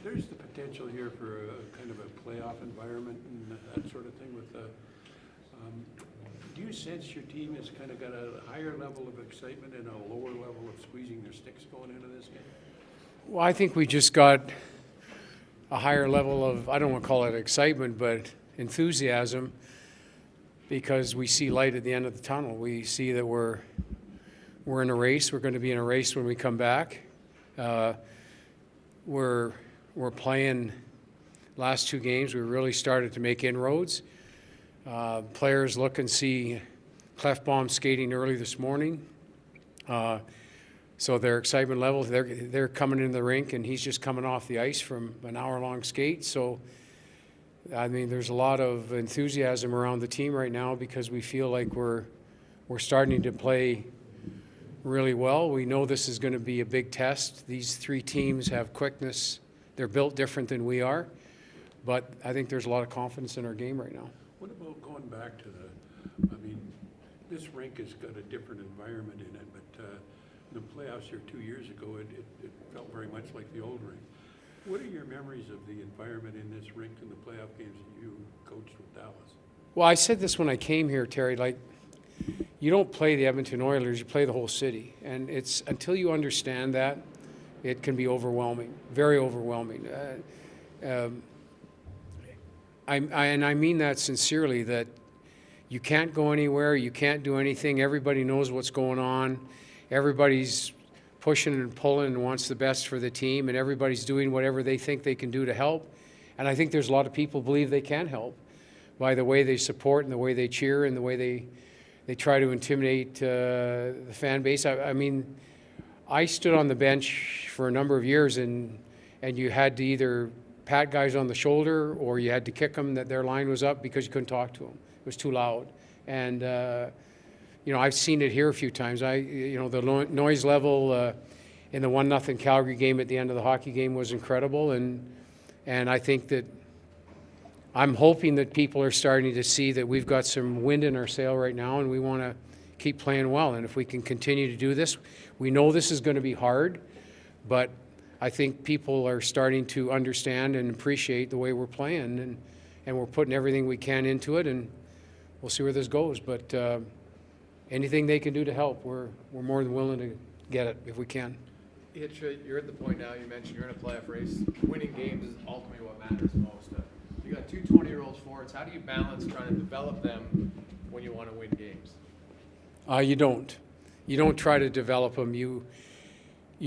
There's the potential here for a kind of a playoff environment and that sort of thing with the, do you sense your team has kind of got a higher level of excitement and a lower level of squeezing their sticks going into this game? Well, I think we just got a higher level of, I don't want to call it excitement, but enthusiasm, because we see light at the end of the tunnel. We see that we're in a race. We're going to be in a race when we come back. We're playing last two games. We really started to make inroads. Players look and see Clefbaum skating early this morning. So their excitement levels, they're coming into the rink, and he's just coming off the ice from an hour-long skate. So, I mean, there's a lot of enthusiasm around the team right now because we feel like we're starting to play really well. We know this is going to be a big test. These three teams have quickness. They're built different than we are, but I think there's a lot of confidence in our game right now. What about going back to I mean, this rink has got a different environment in it, but the playoffs here 2 years ago, it felt very much like the old rink. What are your memories of the environment in this rink and the playoff games that you coached with Dallas? Well, I said this when I came here, Terry, like, you don't play the Edmonton Oilers, you play the whole city. And it's until you understand that, it can be overwhelming, very overwhelming. And I mean that sincerely, that you can't go anywhere, you can't do anything, everybody knows what's going on, everybody's pushing and pulling and wants the best for the team, and everybody's doing whatever they think they can do to help. And I think there's a lot of people believe they can help by the way they support and the way they cheer and the way they try to intimidate the fan base. I mean, I stood on the bench for a number of years, and you had to either pat guys on the shoulder or you had to kick them that their line was up because you couldn't talk to them. It was too loud. And, you know, I've seen it here a few times. The noise level in the 1-0 Calgary game at the end of the hockey game was incredible. And I think that I'm hoping that people are starting to see that we've got some wind in our sail right now, and we want to keep playing well. And if we can continue to do this, we know this is going to be hard, but I think people are starting to understand and appreciate the way we're playing, and we're putting everything we can into it, and we'll see where this goes. But anything they can do to help, we're more than willing to get it if we can. Hitch, you're at the point now, you mentioned you're in a playoff race. Winning games is ultimately what matters most. You got two 20-year-old forwards. How do you balance trying to develop them when you want to win games? You don't. You don't try to develop them. You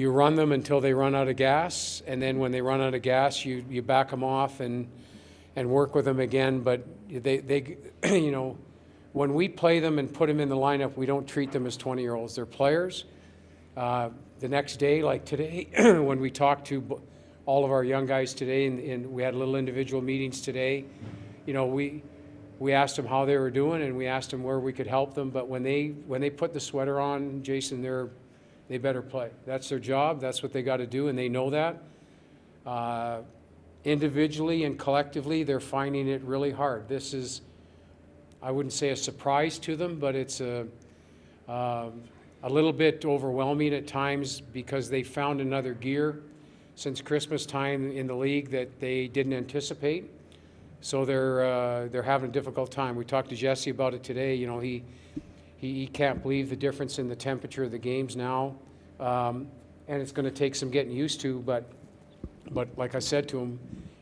run them until they run out of gas, and then when they run out of gas, you back them off and work with them again. But they you know, when we play them and put them in the lineup, we don't treat them as 20-year-olds. They're players. The next day, like today, when we talked to all of our young guys today, and we had little individual meetings today, you know, we asked them how they were doing, and we asked them where we could help them. But when they put the sweater on, Jason, they better play. That's their job. That's what they got to do, and they know that. Individually and collectively, they're finding it really hard. This is, I wouldn't say a surprise to them, but it's a little bit overwhelming at times because they found another gear since Christmas time in the league that they didn't anticipate. So they're having a difficult time. We talked to Jesse about it today. You know, he can't believe the difference in the temperature of the games now, and it's going to take some getting used to. But like I said to him,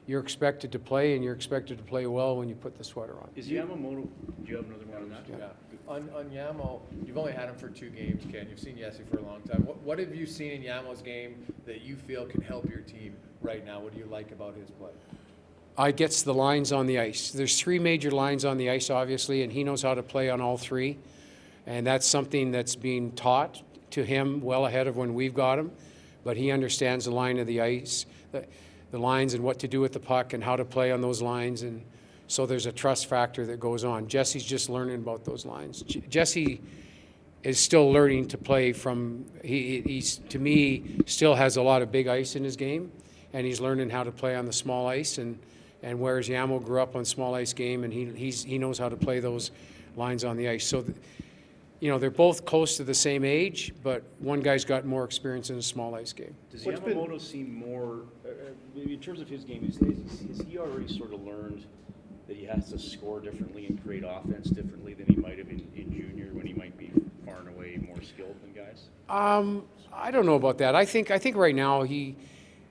you're expected to play, and you're expected to play well when you put the sweater on. Is Yamamoto? Do you have another one on that? Yeah. On Yamo, you've only had him for 2 games, Ken. You've seen Jesse for a long time. What have you seen in Yamo's game that you feel can help your team right now? What do you like about his play? I gets the lines on the ice. There's 3 major lines on the ice, obviously, and he knows how to play on all 3. And that's something that's being taught to him well ahead of when we've got him. But he understands the line of the ice, the lines and what to do with the puck and how to play on those lines. And so there's a trust factor that goes on. Jesse's just learning about those lines. Jesse is still learning to play from, he's, to me, still has a lot of big ice in his game, and he's learning how to play on the small ice. And whereas Yamo grew up on small ice game, and he knows how to play those lines on the ice. So, you know, they're both close to the same age, but one guy's got more experience in a small ice game. Does Yamamoto seem more, in terms of his game these days, has he already sort of learned that he has to score differently and create offense differently than he might have in junior when he might be far and away more skilled than guys? I don't know about that. I think right now he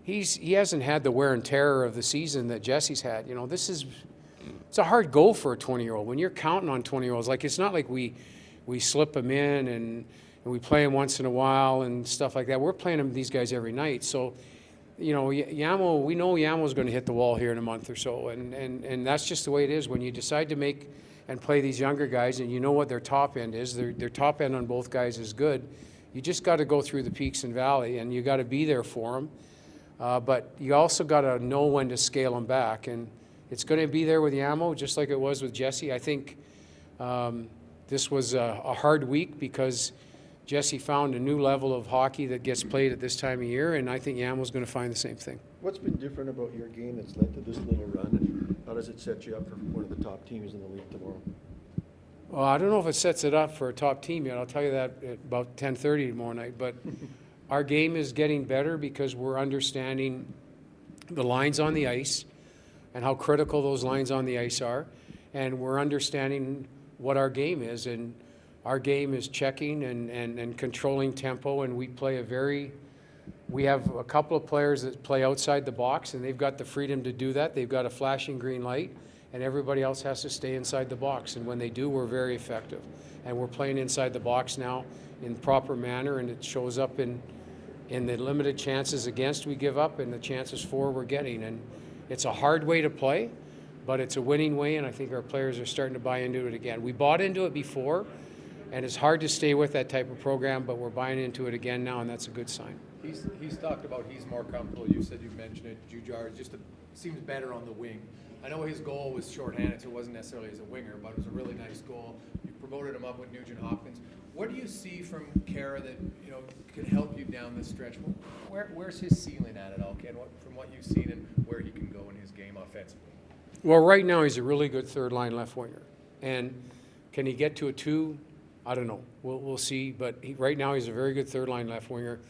hasn't had the wear and tear of the season that Jesse's had. You know, it's a hard goal for a 20-year-old. When you're counting on 20-year-olds, like it's not like we slip them in and we play them once in a while and stuff like that. We're playing these guys every night. So, you know, Yamo, we know Yamo's going to hit the wall here in a month or so, and that's just the way it is. When you decide to make and play these younger guys, and you know what their top end is, their top end on both guys is good. You just got to go through the peaks and valley, and you got to be there for them. But you also got to know when to scale them back, and it's going to be there with Yamo, just like it was with Jesse. I think this was a hard week because Jesse found a new level of hockey that gets played at this time of year, and I think Yamo's going to find the same thing. What's been different about your game that's led to this little run, and how does it set you up for one of the top teams in the league tomorrow? Well, I don't know if it sets it up for a top team yet. I'll tell you that at about 10:30 tomorrow night. But our game is getting better because we're understanding the lines on the ice and how critical those lines on the ice are, and we're understanding what our game is. And our game is checking and controlling tempo, and we have a couple of players that play outside the box, and they've got the freedom to do that. They've got a flashing green light, and everybody else has to stay inside the box. And when they do, we're very effective. And we're playing inside the box now in proper manner, and it shows up in the limited chances against we give up and the chances for we're getting. And it's a hard way to play, but it's a winning way, and I think our players are starting to buy into it again. We bought into it before, and it's hard to stay with that type of program, but we're buying into it again now, and that's a good sign. He's talked about he's more comfortable. You said you've mentioned it. Jujar just seems better on the wing. I know his goal was shorthanded, so it wasn't necessarily as a winger, but it was a really nice goal. You promoted him up with Nugent Hopkins. What do you see from Kara that could help you down this stretch? Where's his ceiling at it all, Ken? From what you've seen and where he can go in his game offensively? Well, right now he's a really good third-line left winger, and can he get to a 2? I don't know. We'll see. But right now he's a very good third-line left winger.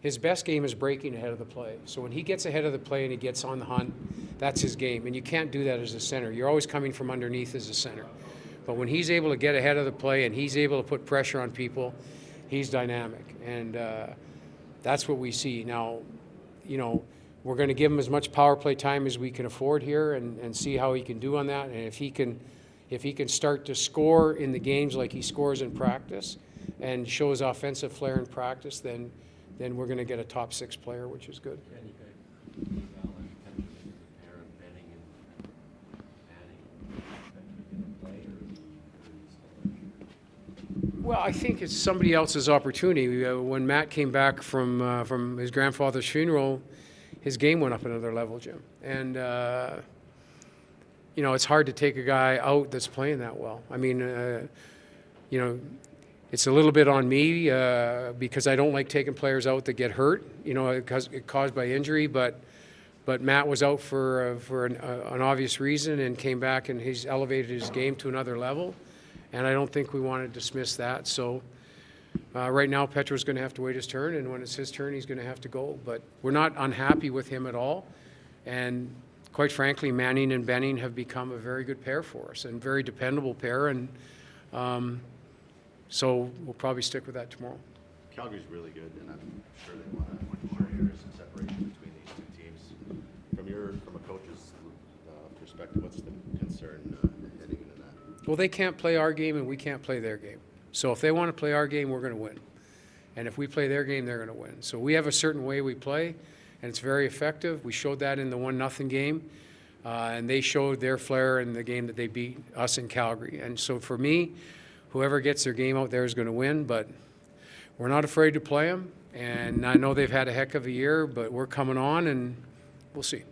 His best game is breaking ahead of the play. So when he gets ahead of the play and he gets on the hunt, that's his game. And you can't do that as a center. You're always coming from underneath as a center. But when he's able to get ahead of the play and he's able to put pressure on people, he's dynamic. And that's what we see. Now, we're going to give him as much power play time as we can afford here and see how he can do on that. And if he can start to score in the games like he scores in practice and shows offensive flair in practice, then we're going to get a top 6 player, which is good. Well, I think it's somebody else's opportunity. When Matt came back from his grandfather's funeral, his game went up another level, Jim. And it's hard to take a guy out that's playing that well. I mean, it's a little bit on me because I don't like taking players out that get hurt, caused by injury. But Matt was out for an obvious reason and came back, and he's elevated his game to another level. And I don't think we want to dismiss that. So right now, Petro's going to have to wait his turn, and when it's his turn, he's going to have to go. But we're not unhappy with him at all. And quite frankly, Manning and Benning have become a very good pair for us and very dependable pair. And so we'll probably stick with that tomorrow. Calgary's really good, and I'm sure they want to win more. There is some separation between these two teams. From a coach's perspective, what's the concern heading into that? Well, they can't play our game and we can't play their game. So if they want to play our game, we're going to win. And if we play their game, they're going to win. So we have a certain way we play, and it's very effective. We showed that in the 1-0 game, and they showed their flair in the game that they beat us in Calgary. And so for me, whoever gets their game out there is going to win, but we're not afraid to play them. And I know they've had a heck of a year, but we're coming on, and we'll see.